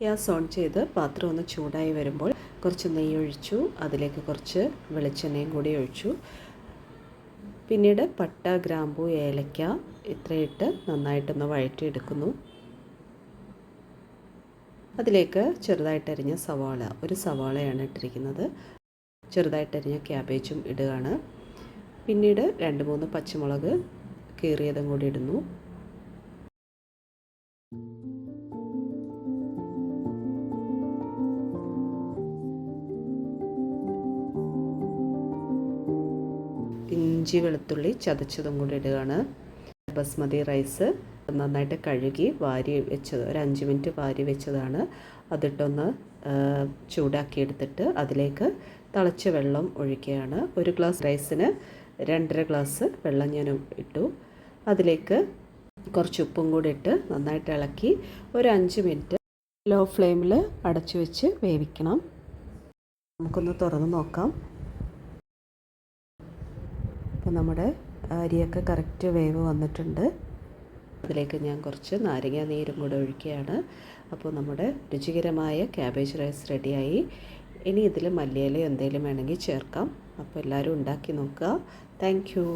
Gas on ചെയ്ത് പാത്രം ഒന്ന് ചൂടായി വരുമ്പോൾ കുറച്ച് നെയ്യ് ഒഴിച്ചു, അതിലേക്ക് കുറച്ച് വെളിച്ചെണ്ണയും കൂടി ഒഴിച്ചു. പിന്നീട് പട്ട, ഗ്രാമ്പൂ, ഏലക്ക ഇത്രയിട്ട് നന്നായിട്ടൊന്ന് വഴറ്റിയെടുക്കുന്നു. അതിലേക്ക് ചെറുതായിട്ടരിഞ്ഞ സവാള, ഒരു സവാളയാണ് ഇട്ടിരിക്കുന്നത്. ചെറുതായിട്ടരിഞ്ഞ ക്യാബേജും ഇടുകയാണ്. പിന്നീട് 2-3 പച്ചമുളക് കീറിയതും കൂടി ഇടുന്നു. ഇഞ്ചി വെളുത്തുള്ളി ചതച്ചതും കൂടി ഇടുകയാണ്. ബസ്മതി റൈസ് നന്നായിട്ട് കഴുകി വാരി വെച്ചത്, ഒരു 5 മിനിറ്റ് വാരി വെച്ചതാണ്. അതിട്ടൊന്ന് ചൂടാക്കി എടുത്തിട്ട് അതിലേക്ക് തിളച്ച വെള്ളം ഒഴിക്കുകയാണ്. 1 ഗ്ലാസ് റൈസിന് 2.5 ഗ്ലാസ് വെള്ളം ഞാൻ ഇട്ടു. അതിലേക്ക് കുറച്ച് ഉപ്പും കൂടി ഇട്ട് നന്നായിട്ട് ഇളക്കി ഒരു 5 മിനിറ്റ് ലോ ഫ്ലെയിമിൽ അടച്ചു വെച്ച് വേവിക്കണം. നമുക്കൊന്ന് തുറന്ന് നോക്കാം. അപ്പോൾ നമ്മുടെ അരിയൊക്കെ കറക്റ്റ് വേവ് വന്നിട്ടുണ്ട്. അതിലേക്ക് ഞാൻ കുറച്ച് നാരങ്ങ നീരും കൂടെ ഒഴിക്കുകയാണ്. അപ്പോൾ നമ്മുടെ രുചികരമായ ക്യാബേജ് റൈസ് റെഡിയായി. ഇനി ഇതിൽ മല്ലിയില എന്തെങ്കിലും വേണമെങ്കിൽ ചേർക്കാം. അപ്പോൾ എല്ലാവരും ഉണ്ടാക്കി നോക്കുക. Thank you.